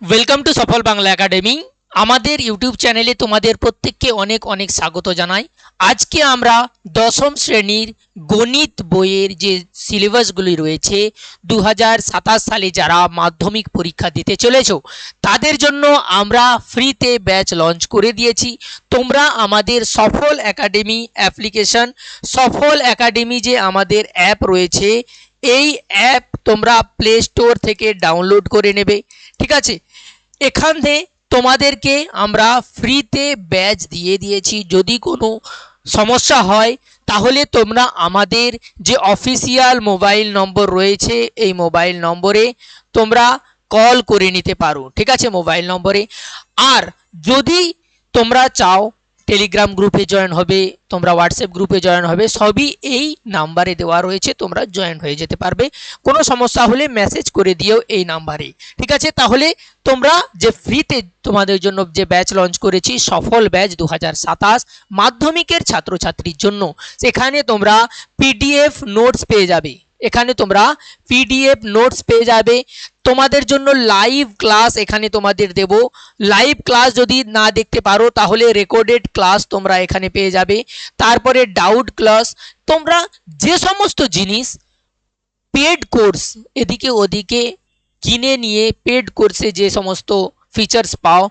Welcome to সফল Bangla academy. আমাদের YouTube চ্যানেলে তোমাদের প্রত্যেককে অনেক অনেক স্বাগত জানাই। আজকে আমরা দশম শ্রেণীর গণিত বইয়ের যে সিলেবাসগুলি রয়েছে 2027 সালে যারা মাধ্যমিক পরীক্ষা দিতে চলেছো তাদের জন্য আমরা ফ্রিতে ব্যাচ লঞ্চ করে দিয়েছি। তোমরা আমাদের সফল একাডেমি অ্যাপ্লিকেশন, সফল একাডেমি যে আমাদের অ্যাপ রয়েছে, এই অ্যাপ তোমরা প্লে স্টোর থেকে ডাউনলোড করে নেবে। ঠিক আছে, এখানে তোমাদেরকে আমরা ফ্রিতে ব্যাচ দিয়ে দিয়েছি। যদি কোনো সমস্যা হয় তাহলে তোমরা আমাদের যে অফিসিয়াল মোবাইল নম্বর রয়েছে এই মোবাইল নম্বরে তোমরা কল করে নিতে পারো। ঠিক আছে, মোবাইল নম্বরে। আর যদি তোমরা চাও টেলিগ্রাম গ্রুপে জয়েন হবে, তোমরা হোয়াটসঅ্যাপ গ্রুপে জয়েন হবে, সবই এই নাম্বারে দেওয়া রয়েছে, তোমরা জয়েন হয়ে যেতে পারবে। কোনো সমস্যা হলে মেসেজ করে দিও এই নাম্বারে। ঠিক আছে, তাহলে তোমরা যে ফ্রিতে তোমাদের জন্য যে ব্যাচ লঞ্চ করেছি সফল ব্যাচ 2027 মাধ্যমিকের ছাত্রছাত্রীর জন্য, সেখানে তোমরা পিডিএফ নোটস পেয়ে যাবে। এখানে তোমরা পিডিএফ নোটস পেয়ে যাবে। তোমাদের জন্য লাইভ ক্লাস এখানে তোমাদের দেব। লাইভ ক্লাস যদি না দেখতে পারো তাহলে রেকর্ডেড ক্লাস তোমরা এখানে পেয়ে যাবে। তারপরে ডাউট ক্লাস, তোমরা যে সমস্ত জিনিস পেড কোর্স এদিকে ওদিকে কিনে নিয়ে পেড কোর্সে যে সমস্ত ফিচার্স পাও,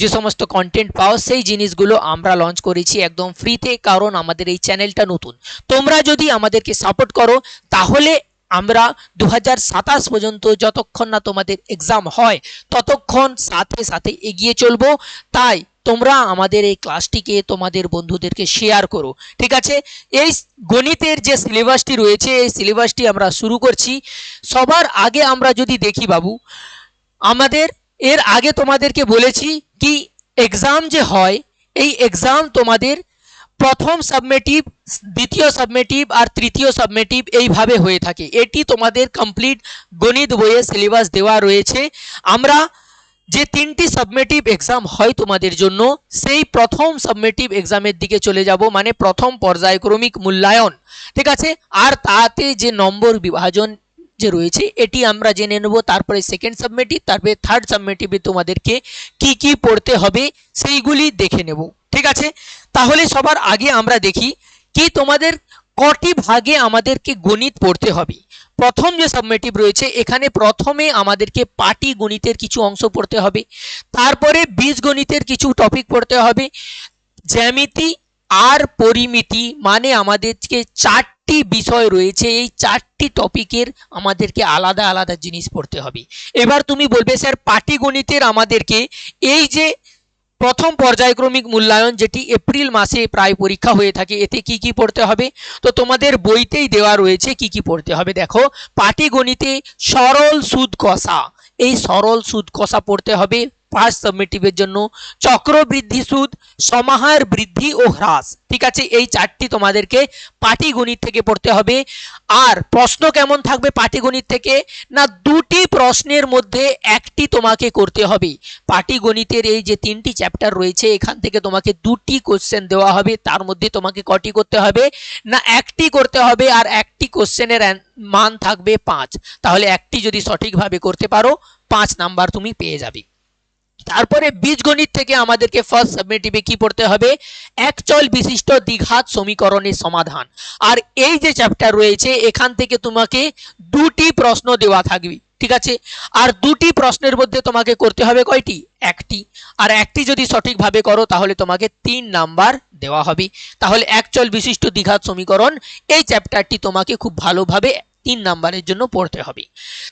যে সমস্ত কন্টেন্ট পাও, সেই জিনিসগুলো আমরা লঞ্চ করেছি একদম ফ্রিতে, কারণ আমাদের এই চ্যানেলটা নতুন। তোমরা যদি আমাদেরকে সাপোর্ট করো তাহলে আমরা 2027 পর্যন্ত যতক্ষণ না তোমাদের এক্সাম হয় ততক্ষণ সাথে সাথে এগিয়ে চলবো। তাই তোমরা আমাদের এই ক্লাসটিকে তোমাদের বন্ধুদেরকে শেয়ার করো। ঠিক আছে, এই গণিতের যে সিলেবাসটি রয়েছে এই সিলেবাসটি আমরা শুরু করছি। সবার আগে আমরা যদি দেখি বাবু, আমাদের এর আগে তোমাদেরকে বলেছি কি এক্সাম যে হয় এই এক্সাম তোমাদের প্রথম সাবমেটিভ, দ্বিতীয় সাবমেটিভ আর তৃতীয় সাবমেটিভ এইভাবে হয়ে থাকে। এটি তোমাদের কমপ্লিট গণিত বইয়ে সিলেবাস দেওয়া রয়েছে। আমরা যে তিনটি সাবমেটিভ এক্সাম হয় তোমাদের জন্য সেই প্রথম সাবমেটিভ এক্সামের দিকে চলে যাব, মানে প্রথম পর্যায়ক্রমিক মূল্যায়ন। ঠিক আছে, আর তাতে যে নম্বর বিভাজন যে রয়েছে এটি আমরা জেনে নেব। তারপরে সেকেন্ড সাবমেটিভ, তারপরে থার্ড সাবমেটিভে তোমাদেরকে কি কি পড়তে হবে সেইগুলি দেখে নেব। ঠিক আছে, তাহলে সবার আগে আমরা দেখি কি তোমাদের কটি ভাগে আমাদেরকে গণিত পড়তে হবে। প্রথম যে সাবমেটিভ রয়েছে এখানে প্রথমে আমাদেরকে পাটিগণিতের কিছু অংশ পড়তে হবে, তারপরে বীজগণিতের কিছু টপিক পড়তে হবে, জ্যামিতি আর পরিমিতি, মানে আমাদেরকে চারটি বিষয় রয়েছে, এই চারটি টপিকের আমাদেরকে আলাদা আলাদা জিনিস পড়তে হবে। এবার তুমি বলবে স্যার পাটিগণিতের আমাদেরকে এই যে প্রথম পর্যায়ক্রমিক মূল্যায়ন যেটি এপ্রিল মাসে প্রায় পরীক্ষা হয়ে থাকে, এতে কি কি পড়তে হবে? তো তোমাদের বইতেই দেওয়া রয়েছে কি কি পড়তে হবে। দেখো, পাটিগণিতে সরল সুদ কষা, এই সরল সুদ কষা পড়তে হবে ফার্স্ট সাবমেটিভের জন্য। চক্রবৃদ্ধি সুদ, সমাহার বৃদ্ধি ও হ্রাস। ঠিক আছে, এই চারটি তোমাদেরকে পাটিগণিত থেকে পড়তে হবে। আর প্রশ্ন কেমন থাকবে পাটিগণিত থেকে? না, দুটি প্রশ্নের মধ্যে একটি তোমাকে করতে হবে। পাটিগণিতের এই যে তিনটি চ্যাপ্টার রয়েছে এখান থেকে তোমাকে দুটি কোশ্চেন দেওয়া হবে, তার মধ্যে তোমাকে কটি করতে হবে? না, একটি করতে হবে। আর একটি কোশ্চেনের মান থাকবে 5। তাহলে একটি যদি সঠিকভাবে করতে পারো 5 নাম্বার তুমি পেয়ে যাবে। তারপরে বীজগণিত থেকে আমাদেরকে ফার্স্ট সাবমেটিভে কি পড়তে হবে? একচল বিশিষ্ট দ্বিঘাত সমীকরণের সমাধান। আর এই যে চ্যাপ্টার রয়েছে এখান থেকে তোমাকে দুটি প্রশ্ন দেওয়া থাকবে। ঠিক আছে, আর দুটি প্রশ্নের মধ্যে তোমাকে করতে হবে কয়টি? একটি। আর একটি যদি সঠিকভাবে করো তাহলে তোমাকে 3 নাম্বার দেওয়া হবে। তাহলে একচল বিশিষ্ট দ্বিঘাত সমীকরণ এই চ্যাপ্টারটি তোমাকে খুব ভালোভাবে 3 নাম্বারের জন্য পড়তে হবে।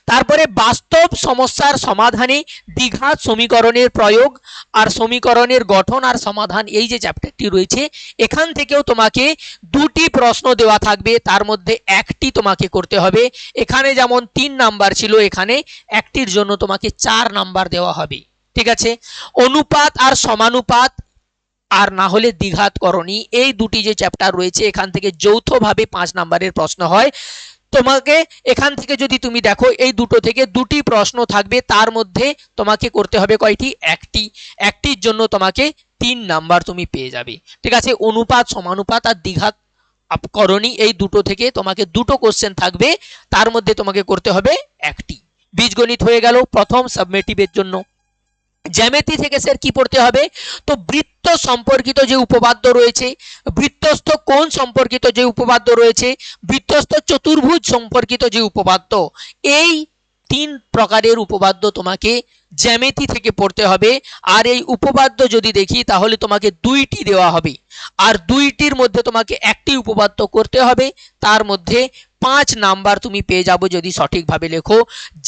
তারপরে বাস্তব সমস্যার সমাধানে দ্বিঘাত সমীকরণের প্রয়োগ আর সমীকরণের গঠন আর সমাধান, এই যে চ্যাপ্টারটি রয়েছে এখান থেকেও তোমাকে দুটি প্রশ্ন দেওয়া থাকবে, তার মধ্যে একটি তোমাকে করতে হবে। এখানে যেমন 3 নাম্বার ছিল, এখানে একটির জন্য তোমাকে 4 নাম্বার দেওয়া হবে। ঠিক আছে, অনুপাত আর সমানুপাত আর না হলে দ্বিঘাতকরণী, এই দুটি যে চ্যাপ্টার রয়েছে এখান থেকে যৌথভাবে 5 নাম্বারের প্রশ্ন হয়। তোমাকে এখান থেকে যদি তুমি দেখো এই দুটো থেকে দুটি প্রশ্ন থাকবে, তার মধ্যে তোমাকে করতে হবে কয়টি? একটি। একটির জন্য তোমাকে 3 নাম্বার তুমি পেয়ে যাবে। ঠিক আছে, অনুপাত, সমানুপাত আর দ্বিঘাত করণী এই দুটো থেকে তোমাকে দুটো কোশ্চেন থাকবে, তার মধ্যে তোমাকে করতে হবে একটি। বীজগণিত হয়ে গেল প্রথম সাবমেটিভের জন্য। জ্যামিতি থেকে স্যার কি পড়তে হবে, তো বৃত্ত সম্পর্কিত যে উপপাদ্য রয়েছে, বৃত্তস্থ কোণ সম্পর্কিত যে উপপাদ্য রয়েছে, বৃত্তস্থ চতুর্ভুজ সম্পর্কিত যে উপপাদ্য, এই 3 প্রকারের উপপাদ্য তোমাকে জ্যামিতি থেকে পড়তে হবে। আর এই উপপাদ্য যদি দেখি তাহলে তোমাকে 2টি দেওয়া হবে, আর 2টির মধ্যে তোমাকে একটি উপপাদ্য করতে হবে, তার মধ্যে 5 নাম্বার তুমি পেয়ে যাবো যদি সঠিকভাবে লেখো।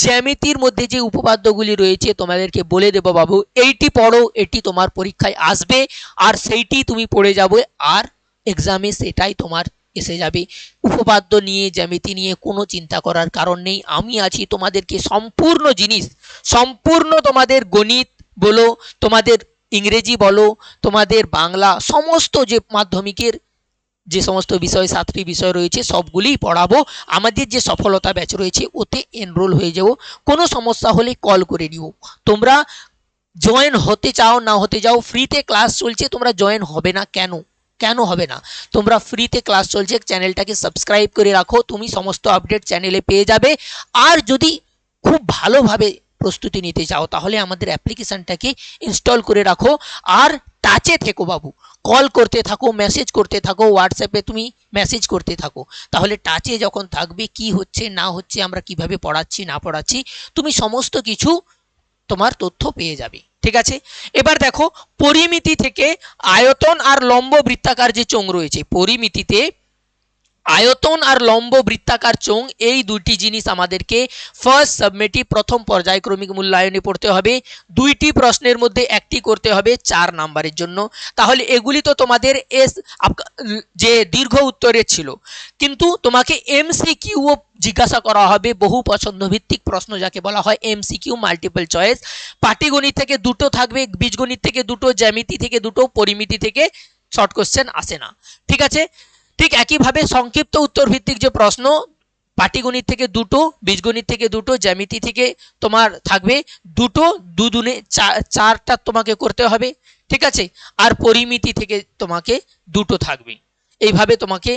জ্যামিতির মধ্যে যে উপপাদ্যগুলি রয়েছে তোমাদেরকে বলে দেবো বাবু, এইটি পড়ো, এটি তোমার পরীক্ষায় আসবে, আর সেইটি তুমি পড়ে যাবে, আর এক্সামে সেটাই তোমার এসে যাবে। উপপাদ্য নিয়ে, জ্যামিতি নিয়ে কোনো চিন্তা করার কারণ নেই। আমি আছি তোমাদেরকে সম্পূর্ণ জিনিস, সম্পূর্ণ তোমাদের গণিত বলো, তোমাদের ইংরেজি বলো, তোমাদের বাংলা, সমস্ত যে মাধ্যমিকের যে সমস্ত বিষয়, 7টি বিষয় রয়েছে সবগুলিই পড়াবো। আমাদের যে সফলতা ব্যাচ রয়েছে ওতে এনরোল হয়ে যাও, কোনো সমস্যা হলে কল করে নিও। তোমরা জয়েন হতে চাও না হতে যাও, ফ্রিতে ক্লাস চলছে, তোমরা জয়েন হবে না কেন? কেন হবে না? তোমরা ফ্রিতে ক্লাস চলছে, চ্যানেলটাকে সাবস্ক্রাইব করে রাখো, তুমি সমস্ত আপডেট চ্যানেলে পেয়ে যাবে। আর যদি খুব ভালোভাবে প্রস্তুতি নিতে চাও তাহলে আমাদের অ্যাপ্লিকেশনটাকে ইনস্টল করে রাখো, আর টাচে থেকো বাবু, কল করতে থাকো, মেসেজ করতে থাকো, হোয়াটসঅ্যাপে তুমি মেসেজ করতে থাকো, তাহলে টাচে যখন থাকবে কি হচ্ছে না হচ্ছে, আমরা কিভাবে পড়াচ্ছি না পড়াচ্ছি, তুমি সমস্ত কিছু তোমার তথ্য পেয়ে যাবে। ঠিক আছে, এবার দেখো পরিমিতি থেকে আয়তন আর লম্ব বৃত্তাকার যে চোঙ রয়েছে, পরিমিতিতে আয়তন আর লম্ব বৃত্তাকার চোঙ, এই দুটি জিনিস আমাদেরকে ফার্স্ট সাবমেটিভ প্রথম পর্যায়ক্রমিক মূল্যায়নে পড়তে হবে। 2টি প্রশ্নের মধ্যে একটি করতে হবে 4 নাম্বারের জন্য। তাহলে এগুলি তো তোমাদের যে দীর্ঘ উত্তরের ছিল, কিন্তু তোমাকে এমসিকিউ জিজ্ঞাসা করা হবে, বহু পছন্দ ভিত্তিক প্রশ্ন যাকে বলা হয় এমসিকিউ, মাল্টিপল চয়েস। পাটিগণিত থেকে 2টো থাকবে, বীজগণিত থেকে 2টো, জ্যামিতি থেকে 2টো, পরিমিতি থেকে শর্ট কোশ্চেন আসে না। ঠিক আছে, ঠিক একইভাবে সংক্ষিপ্ত উত্তর ভিত্তিক যে প্রশ্ন, পাটিগণিত থেকে 2টো, বীজগণিত থেকে 2টো, জ্যামিতি থেকে তোমার থাকবে 2টো, 2 দুনে 4টা তোমাকে করতে হবে। ঠিক আছে, আর পরিমিতি থেকে তোমাকে 2টো থাকবে। এইভাবে তোমাকে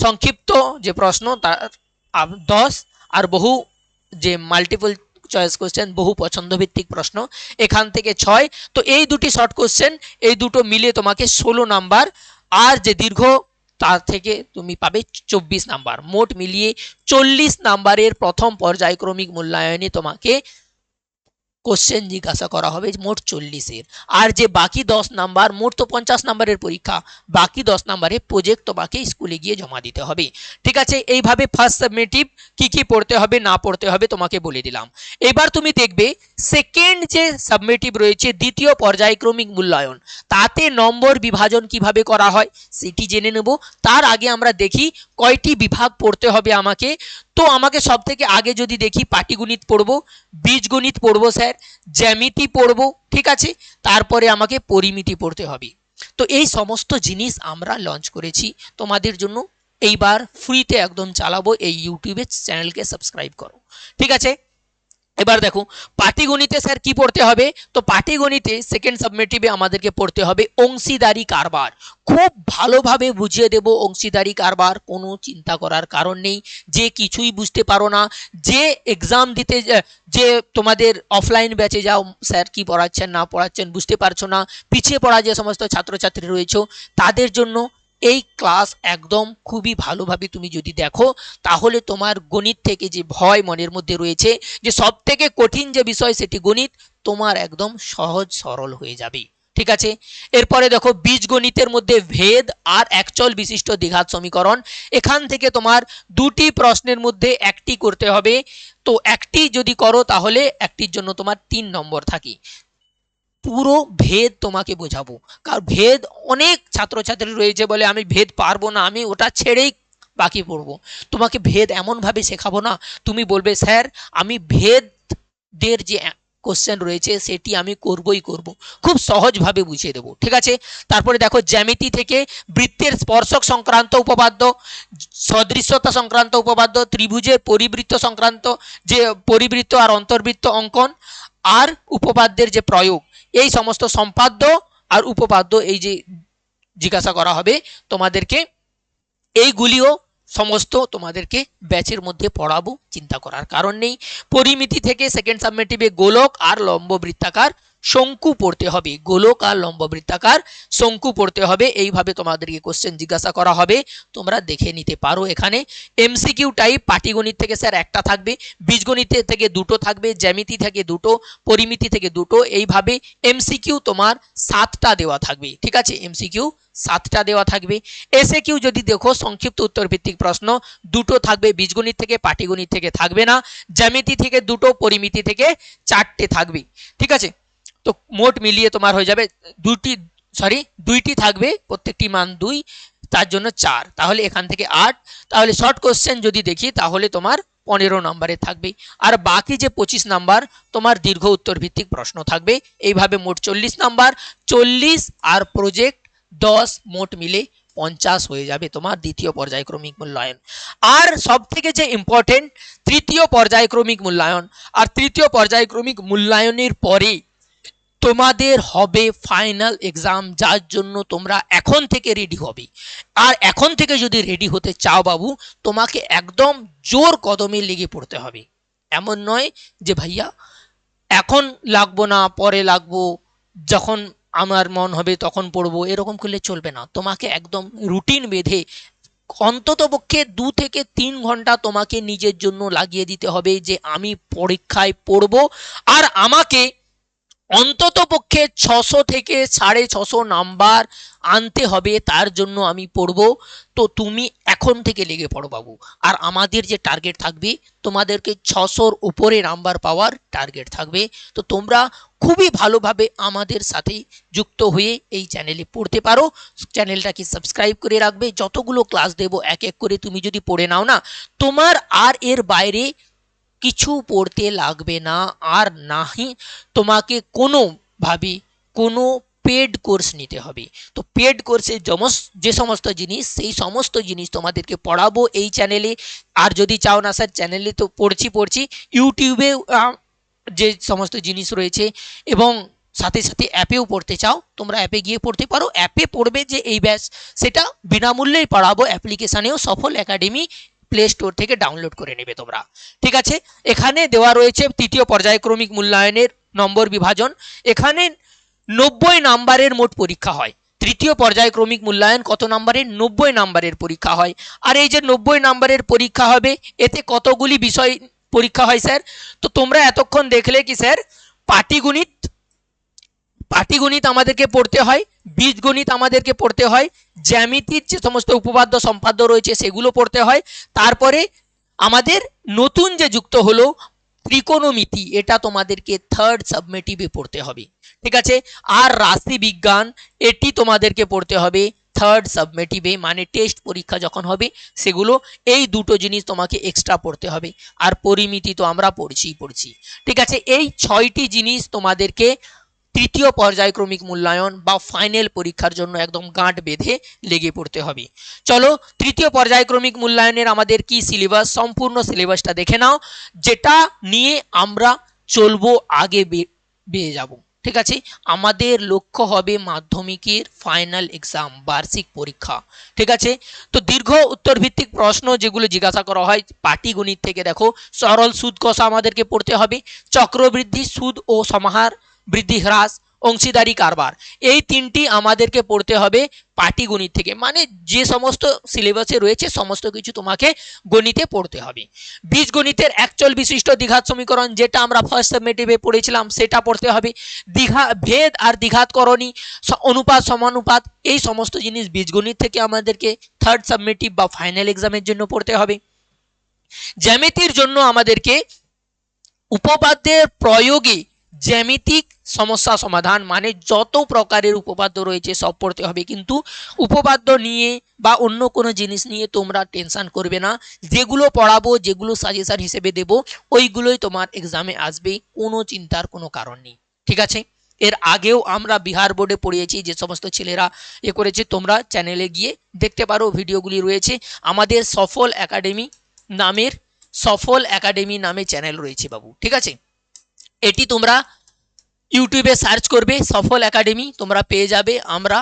সংক্ষিপ্ত যে প্রশ্ন তার 10, আর বহু যে মাল্টিপল চয়েস কোশ্চেন, বহু পছন্দ ভিত্তিক প্রশ্ন, এখান থেকে 6। তো এই দুটি শর্ট কোশ্চেন, এই দুটো মিলে তোমাকে 16 নাম্বার, আর যে দীর্ঘ তার থেকে তুমি পাবে 24 নাম্বার। মোট মিলিয়ে 40 নাম্বারের প্রথম পর্যায়ক্রমিক মূল্যায়নে তোমাকে কোশ্চেন জিজ্ঞাসা করা হবে, মোট 40-এর। আর যে বাকি 10 নাম্বার, মোট তো 50 নাম্বারের পরীক্ষা, বাকি 10 নাম্বারে প্রজেক্ট তোমাকে স্কুলে গিয়ে জমা দিতে হবে। ঠিক আছে, এইভাবে ফার্স্ট সাবমেটিভ কি কি পড়তে হবে না পড়তে হবে তোমাকে বলে দিলাম। এবার তুমি দেখবে সেকেন্ড যে সাবমেটিভ রয়েছে, দ্বিতীয় পর্যায়ক্রমিক মূল্যায়ন, তাতে নম্বর বিভাজন কিভাবে করা হয় সেটি জেনে নেব। তার আগে আমরা দেখি কয়টি বিভাগ পড়তে হবে আমাকে। তো আমাকে সব থেকে আগে যদি দেখি, পাটিগণিত পড়বো, বীজগণিত পড়বো স্যার, জ্যামিতি পড়বো, ঠিক আছে, তারপরে আমাকে পরিমিতি পড়তে হবে। তো এই সমস্ত জিনিস আমরা লঞ্চ করেছি তোমাদের জন্য, এইবার ফ্রিতে একদম চালাবো, এই ইউটিউবের চ্যানেলকে সাবস্ক্রাইব করো। ঠিক আছে, এবার দেখো পাটিগণিতে স্যার কি পড়তে হবে, তো পাটিগণিতে সেকেন্ড সাবমেটিভে আমাদেরকে পড়তে হবে অংশীদারি কারবার। খুব ভালোভাবে বুঝিয়ে দেব অংশীদারি কারবার, কোনো চিন্তা করার কারণ নেই। যে কিছুই বুঝতে পারো না, যে এক্সাম দিতে, যে তোমাদের অফলাইন ব্যাচে যাও, স্যার কি পড়াচ্ছেন না পড়াচ্ছেন বুঝতে পারছো না, পিছিয়ে পড়া যে সমস্ত ছাত্রছাত্রী রয়েছে তাদের জন্য এই ক্লাস একদম খুবই ভালোভাবে তুমি যদি দেখো, তাহলে তোমার গণিত থেকে যে ভয় মনের মধ্যে রয়েছে, যে সব থেকে কঠিন যে বিষয় সেটি গণিত, তোমার একদম সহজ সরল হয়ে যাবে। ঠিক আছে, এরপরে দেখো বীজগণিতের মধ্যে ভেদ আর একচল বিশিষ্ট দ্বিঘাত সমীকরণ, এখান থেকে তোমার 2টি প্রশ্নের মধ্যে একটি করতে হবে। তো একটি যদি করো তাহলে একটির জন্য তোমার 3 নম্বর থাকে। পুরো ভেদ তোমাকে বোঝাবো, কারণ ভেদ অনেক ছাত্রছাত্রী রয়েছে বলে আমি ভেদ পারবো না, আমি ওটা ছেড়েই বাকি পড়বো। তোমাকে ভেদ এমনভাবে শেখাবো না, তুমি বলবে স্যার আমি ভেদের যে কোশ্চেন রয়েছে সেটি আমি করবই করব, খুব সহজভাবে বুঝিয়ে দেবো। ঠিক আছে, তারপরে দেখো জ্যামিতি থেকে বৃত্তের স্পর্শক সংক্রান্ত উপপাদ্য, সদৃশ্যতা সংক্রান্ত উপপাদ্য, ত্রিভুজের পরিবৃত্ত সংক্রান্ত যে পরিবৃত্ত আর অন্তর্বৃত্ত অঙ্কন, আর উপপাদ্যের যে প্রয়োগ, এই সমস্ত সম্পাদ্য আর উপপাদ্য এই যে জিজ্ঞাসা করা হবে তোমাদেরকে, এইগুলিও সমস্ত তোমাদেরকে ব্যাচের মধ্যে পড়াবো, চিন্তা করার কারণ নেই। পরিমিতি থেকে সেকেন্ড সাবমেটিভে গোলক আর লম্ব বৃত্তাকার শঙ্কু পড়তে হবে, গোলক আর লম্ববৃত্তাকার শঙ্কু পড়তে হবে। এইভাবে তোমাদেরকে কোশ্চেন জিজ্ঞাসা করা হবে, তোমরা দেখে নিতে পারো। এখানে এমসিকিউ টাইপ পাটিগণিত থেকে স্যার একটা থাকবে, বীজগণিত থেকে দুটো থাকবে, জ্যামিতি থেকে দুটো, পরিমিতি থেকে দুটো, এইভাবে এমসিকিউ তোমার 7টা দেওয়া থাকবে। ঠিক আছে, এমসিকিউ 7টা দেওয়া থাকবে। এসে কিউ যদি দেখো সংক্ষিপ্ত উত্তর ভিত্তিক প্রশ্ন দুটো থাকবে, বীজগণিত থেকে, পাটিগণিত থেকে থাকবে না, জ্যামিতি থেকে দুটো, পরিমিতি থেকে 4টে থাকবে। ঠিক আছে, তো মোট মিলিয়ে তোমার হয়ে যাবে দুইটি থাকবে, প্রত্যেকটি মান 2, তার জন্য 4, তাহলে এখান থেকে 8। তাহলে শর্ট কোশ্চেন যদি দেখি তাহলে তোমার 15 নম্বরে থাকবে, আর বাকি যে 25 নাম্বার তোমার দীর্ঘ উত্তর ভিত্তিক প্রশ্ন থাকবে। এইভাবে মোট 40 নাম্বার, 40 আর প্রজেক্ট 10, মোট মিলে 50 হয়ে যাবে তোমার দ্বিতীয় পর্যায়ক্রমিক মূল্যায়ন। আর সব থেকে যে ইম্পর্টেন্ট তৃতীয় পর্যায়ক্রমিক মূল্যায়ন, আর তৃতীয় পর্যায়ক্রমিক মূল্যায়নের পরে তোমাদের হবে ফাইনাল এক্সাম, যার জন্য তোমরা এখন থেকে রেডি হবে। আর এখন থেকে যদি রেডি হতে চাও বাবু, তোমাকে একদম জোর কদমে লেগে পড়তে হবে। এমন নয় যে ভাইয়া এখন লাগবো না, পরে লাগবো, যখন আমার মন হবে তখন পড়বো, এরকম করলে চলবে না। তোমাকে একদম রুটিন বেঁধে অন্তত পক্ষে 2 থেকে 3 ঘন্টা তোমাকে নিজের জন্য লাগিয়ে দিতে হবে, যে আমি পরীক্ষায় পড়বো, আর আমাকে অন্তত পক্ষে 600 থেকে 650 নাম্বার আনতে হবে, তার জন্য আমি পড়ব। তো তুমি এখন থেকে লেগে পড়ো বাবু। আর আমাদের যে টার্গেট থাকবে, তোমাদেরকে 600-র উপরে নাম্বার পাওয়ার টার্গেট থাকবে। তো তোমরা খুবই ভালোভাবে আমাদের সাথে যুক্ত হয়ে এই চ্যানেলে পড়তে পারো। চ্যানেলটাকে সাবস্ক্রাইব করে রাখবে, যতগুলো ক্লাস দেব এক এক করে তুমি যদি পড়ে নাও না, তোমার আর এর বাইরে কিছু পড়তে লাগবে না। আর নাহি তোমাকে কোনোভাবে কোনো পেড কোর্স নিতে হবে। তো পেড কোর্সে যে সমস্ত জিনিস, সেই সমস্ত জিনিস তোমাদেরকে পড়াবো এই চ্যানেলে। আর যদি চাও না স্যার চ্যানেলে তো পড়ছি, ইউটিউবে যে সমস্ত জিনিস রয়েছে এবং সাথে সাথে অ্যাপেও পড়তে চাও, তোমরা অ্যাপে গিয়ে পড়তে পারো। অ্যাপে পড়বে যে এই ব্যাচ, সেটা বিনামূল্যেই পড়াবো। অ্যাপ্লিকেশানেও সফল একাডেমি প্লে স্টোর থেকে ডাউনলোড করে নেবে তোমরা। ঠিক আছে, এখানে দেওয়া রয়েছে তৃতীয় পর্যায়ক্রমিক মূল্যায়নের নম্বর বিভাজন। এখানে 90 নাম্বারের মোট পরীক্ষা হয়। তৃতীয় পর্যায়ক্রমিক মূল্যায়ন কত নাম্বারের? 90 নাম্বারের পরীক্ষা হয়। আর এই যে 90 নাম্বারের পরীক্ষা হবে, এতে কতগুলি বিষয় পরীক্ষা হয় স্যার? তো তোমরা এতক্ষণ দেখলে কি স্যার, পাটিগণিত আমাদেরকে পড়তে হয়, বীজগণিত আমাদেরকে পড়তে হয়, জ্যামিতির যে সমস্ত উপপাদ্য সম্পাদ্য রয়েছে সেগুলো পড়তে হয়। তারপরে আমাদের নতুন যে যুক্ত হলো ত্রিকোণমিতি, এটা তোমাদেরকে 3rd সাবমেটিভে পড়তে হবে। ঠিক আছে, আর রাশি বিজ্ঞান এটি তোমাদেরকে পড়তে হবে 3rd সাবমেটিভে, মানে টেস্ট পরীক্ষা যখন হবে সেগুলো। এই দুটো জিনিস তোমাকে এক্সট্রা পড়তে হবে। আর পরিমিতি তো আমরা পড়ছি। ঠিক আছে, এই 6টি জিনিস তোমাদেরকে তৃতীয় পর্যায়ক্রমিক মূল্যায়ন বা ফাইনাল পরীক্ষার জন্য একদম গাঁট বেঁধে লেগে পড়তে হবে। চলো, তৃতীয় পর্যায়ক্রমিক মূল্যায়নের আমাদের কি সিলেবাস, সম্পূর্ণ সিলেবাসটা দেখে নাও, যেটা নিয়ে আমরা চলবো আগে বেয়ে যাব। ঠিক আছে, আমাদের লক্ষ্য হবে মাধ্যমিকের ফাইনাল এক্সাম, বার্ষিক পরীক্ষা। ঠিক আছে, তো দীর্ঘ উত্তর ভিত্তিক প্রশ্ন যেগুলো জিজ্ঞাসা করা হয় পাটিগণিত থেকে, দেখো সরল সুদ কষা আমাদেরকে পড়তে হবে, চক্রবৃদ্ধি, সুদ ও সমাহার, বৃদ্ধি হ্রাস, অংশীদারি কারবার, এই 3টি আমাদেরকে পড়তে হবে পাটিগণিত থেকে। মানে যে সমস্ত সিলেবাসে রয়েছে সমস্ত কিছু তোমাকে গণিতে পড়তে হবে। বীজগণিতের একচল বিশিষ্ট দ্বিঘাত সমীকরণ, যেটা আমরা ফার্স্ট সাবমেটিভে পড়েছিলাম, সেটা পড়তে হবে। ভেদ আর দ্বিঘাতকরণী, অনুপাত সমানুপাত, এই সমস্ত জিনিস বীজগণিত থেকে আমাদেরকে 3rd সাবমেটিভ বা ফাইনাল এক্সামের জন্য পড়তে হবে। জ্যামিতির জন্য আমাদেরকে উপপাদ্যের প্রয়োগে জ্যামিতিক সমস্যা সমাধান, মানে যত প্রকারের উপপাদ্য রয়েছে সব পড়তে হবে। কিন্তু উপপাদ্য নিয়ে বা অন্য কোনো জিনিস নিয়ে তোমরা টেনশন করবে না, যেগুলো পড়াবো, যেগুলো সাজেশন হিসেবে দেব, ওইগুলোই তোমার এক্সামে আসবে, কোনো চিন্তার কোনো কারণ নেই। ঠিক আছে, এর আগেও আমরা বিহার বোর্ডে পড়িয়েছি, যে সমস্ত ছেলেরা করেছে তোমরা চ্যানেলে গিয়ে দেখতে পারো, ভিডিওগুলি রয়েছে। আমাদের সফল একাডেমি নামে চ্যানেল রয়েছে বাবু। ঠিক আছে, এটি তোমরা ইউটিউবে সার্চ করবে সফল একাডেমি, তোমরা পেয়ে যাবে। আমরা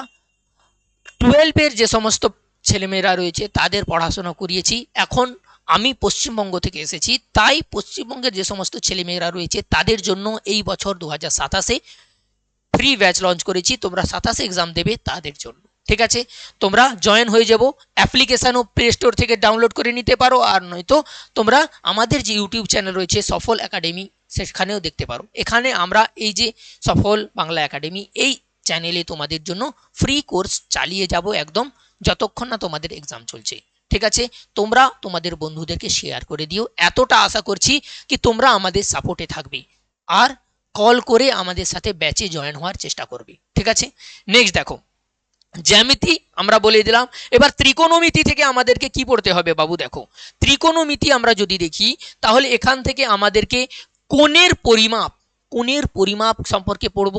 12-এর যে সমস্ত ছেলেমেয়েরা রয়েছে তাদের পড়াশোনা করিয়েছি। এখন আমি পশ্চিমবঙ্গ থেকে এসেছি, তাই পশ্চিমবঙ্গের যে সমস্ত ছেলেমেয়েরা রয়েছে তাদের জন্য এই বছর 2027-এ ফ্রি ব্যাচ লঞ্চ করেছি, তোমরা 27 এক্সাম দেবে তাদের জন্য। ঠিক আছে, তোমরা জয়েন হয়ে যাবো, অ্যাপ্লিকেশানও প্লে স্টোর থেকে ডাউনলোড করে নিতে পারো, আর নয়তো তোমরা আমাদের যে ইউটিউব চ্যানেল রয়েছে সফল একাডেমি সেখানেও দেখতে পারো। এখানে আমরা এই যে সফল বাংলা একাডেমি এই চ্যানেলে তোমাদের জন্য ফ্রি কোর্স চালিয়ে যাব একদম যতক্ষণ না তোমাদের এক্সাম চলছে। ঠিক আছে, তোমরা তোমাদের বন্ধুদেরকে শেয়ার করে দিও, এতটা আশা করছি কি তোমরা আমাদের সাপোর্টে থাকবে আর কল করে আমাদের সাথে ব্যাচে জয়েন হওয়ার চেষ্টা করবে। ঠিক আছে, নেক্সট দেখো, জ্যামিতি আমরা বলে দিলাম। এবার ত্রিকোণমিতি থেকে আমাদেরকে কি পড়তে হবে বাবু? দেখো, ত্রিকোণমিতি আমরা যদি দেখি তাহলে এখান থেকে আমাদেরকে কোণের পরিমাপ সম্পর্কে পড়ব,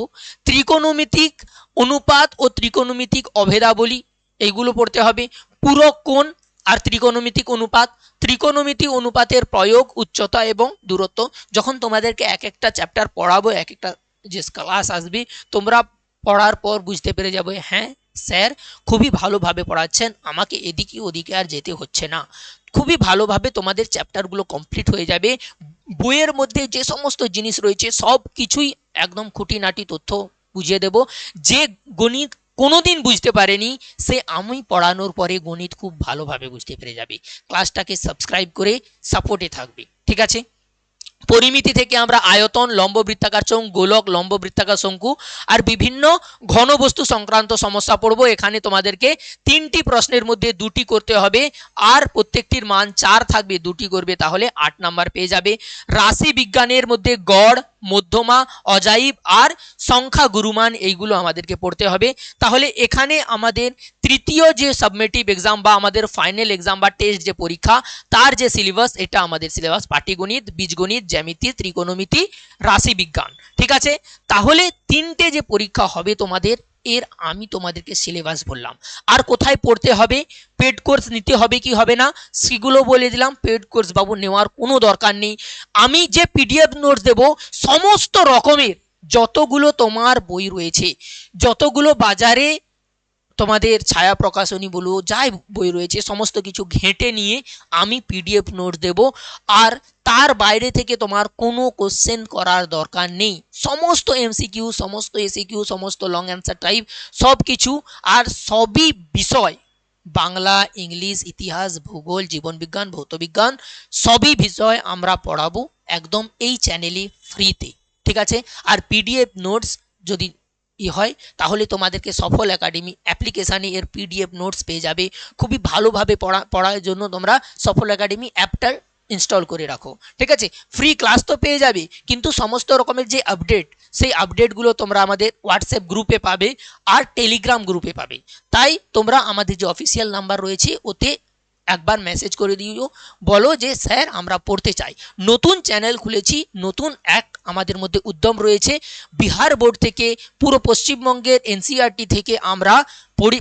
ত্রিকোণমিতিক অনুপাত ও ত্রিকোণমিতিক অভেদাবলী এইগুলো পড়তে হবে, পূরক কোণ আর ত্রিকোণমিতিক অনুপাত, ত্রিকোণমিতিক অনুপাতের প্রয়োগ, উচ্চতা এবং দূরত্ব। যখন তোমাদেরকে এক একটা চ্যাপ্টার পড়াবো, এক একটা যে ক্লাস আসবে, তোমরা পড়ার পর বুঝতে পেরে যাবে হ্যাঁ স্যার খুবই ভালোভাবে পড়াচ্ছেন, আমাকে এদিকে ওদিকে আর যেতে হচ্ছে না। খুবই ভালোভাবে তোমাদের চ্যাপ্টারগুলো কমপ্লিট হয়ে যাবে। বইয়ের মধ্যে যে সমস্ত জিনিস রয়েছে সব কিছুই একদম খুঁটিনাটি তথ্য বুঝিয়ে দেব। যে গণিত কোনোদিন বুঝতে পারেনি সে আমি পড়ানোর পরে গণিত খুব ভালোভাবে বুঝতে পেরে যাবে। ক্লাসটাকে সাবস্ক্রাইব করে সাপোর্টে থাকবে। ঠিক আছে, পরিমিতি থেকে আমরা আয়তন, লম্ব বৃত্তাকার চোঙ, গোলক, লম্ব বৃত্তাকার শঙ্কু আর বিভিন্ন ঘনবস্তু সংক্রান্ত সমস্যা পড়বো। এখানে তোমাদেরকে 3টি প্রশ্নের মধ্যে 2টি করতে হবে আর প্রত্যেকটির মান 4 থাকবে, 2টি করবে তাহলে 8 নাম্বার পেয়ে যাবে। রাশি বিজ্ঞানের মধ্যে গড়, মধ্যমা, অজাইব আর সংখ্যা গুরুমান এইগুলো আমাদেরকে পড়তে হবে। তাহলে এখানে আমাদের তৃতীয় যে সাবমেটিভ এক্সাম বা আমাদের ফাইনাল এক্সাম বা টেস্ট যে পরীক্ষা তার যে সিলেবাস, এটা আমাদের সিলেবাস পাটিগণিত, বীজগণিত, জ্যামিতি, ত্রিকোণমিতি, রাশি বিজ্ঞান। ঠিক আছে, তাহলে 3টে যে পরীক্ষা হবে তোমাদের, এর আমি তোমাদেরকে সিলেবাস বললাম। আর কোথায় পড়তে হবে, পেড কোর্স নিতে হবে কি হবে না সেগুলো বলে দিলাম। পেড কোর্স বাবু নেওয়ার কোনো দরকার নেই। আমি যে পিডিএফ নোটস দেব সমস্ত রকমের যতগুলো তোমার বই রয়েছে, যতগুলো বাজারে তোমাদের ছায়া প্রকাশনী বলো যাই বই রয়েছে সমস্ত কিছু ঘেঁটে নিয়ে আমি পিডিএফ নোটস দেব। আর তার বাইরে থেকে তোমার কোনো কোশ্চেন করার দরকার নেই। সমস্ত এমসিকিউ, সমস্ত এসিকিউ, সমস্ত লং অ্যান্সার টাইপ সব কিছু, আর সবই বিষয় বাংলা, ইংলিশ, ইতিহাস, ভূগোল, জীবনবিজ্ঞান, ভৌতবিজ্ঞান সবই বিষয় আমরা পড়াবো একদম এই চ্যানেলে ফ্রিতে। ঠিক আছে, আর পিডিএফ নোটস যদি হয় তাহলে তোমাদেরকে সফল একাডেমি অ্যাপ্লিকেশানে এর পিডিএফ নোটস পেয়ে যাবে। খুবই ভালোভাবে পড়ার জন্য তোমরা সফল একাডেমি অ্যাপটা ইনস্টল করে রাখো। ঠিক আছে, ফ্রি ক্লাস তো পেয়ে যাবে, কিন্তু সমস্ত রকমের যে আপডেট সেই আপডেটগুলো তোমরা আমাদের হোয়াটসঅ্যাপ গ্রুপে পাবে আর টেলিগ্রাম গ্রুপে পাবে। তাই তোমরা আমাদের যে অফিসিয়াল নাম্বার রয়েছে ওতে একবার মেসেজ করে দিও, বলো যে স্যার আমরা পড়তে চাই। নতুন চ্যানেল খুলেছি, নতুন এক আমাদের মধ্যে উদ্যম রয়েছে। বিহার বোর্ড থেকে পুরো পশ্চিমবঙ্গের এনসিইআরটি থেকে আমরা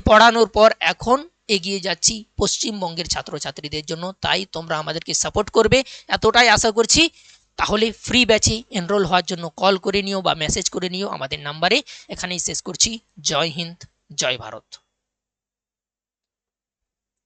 পড়ানোর পর এখন এগিয়ে যাচ্ছি পশ্চিমবঙ্গের ছাত্রছাত্রীদের জন্য। তাই তোমরা আমাদেরকে সাপোর্ট করবে এতটাই আশা করছি। তাহলে ফ্রি ব্যাচে এনরোল হওয়ার জন্য কল করে নিও বা মেসেজ করে নিও আমাদের নাম্বারে। এখানেই শেষ করছি। জয় হিন্দ, জয় ভারত।